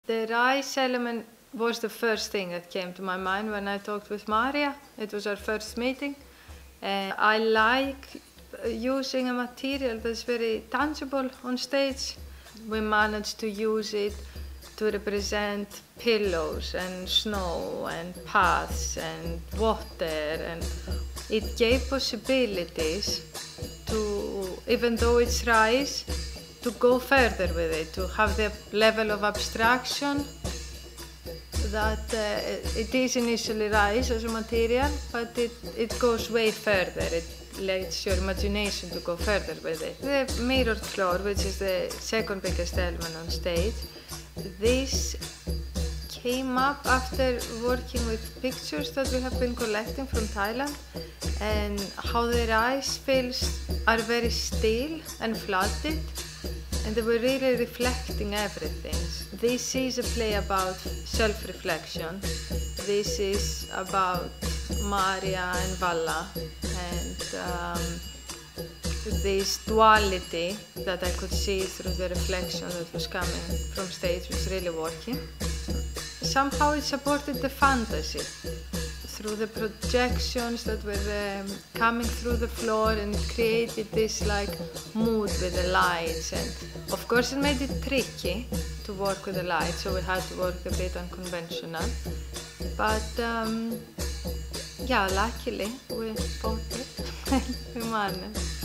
The rice element was the first thing that came to my mind when I talked with Maria. It was our first meeting. And I like using a material that's very tangible on stage. We managed to use it to represent pillows and snow and paths and water, and it gave possibilities to, even though it's rice, to go further with it, to have the level of abstraction that it is initially rice as a material, but it goes way further. It lets your imagination to go further with it. The mirrored floor, which is the second biggest element on stage, this came up after working with pictures that we have been collecting from Thailand, and how the rice fields are very still and flooded, and they were really reflecting everything. This is a play about self-reflection. This is about Maria and Valla, and this duality that I could see through the reflection that was coming from stage was really working. Somehow it supported the fantasy through the projections that were coming through the floor, and it created this like mood with the lights. And of course it made it tricky to work with the lights, so we had to work a bit unconventional. But yeah, luckily we fought it. We managed.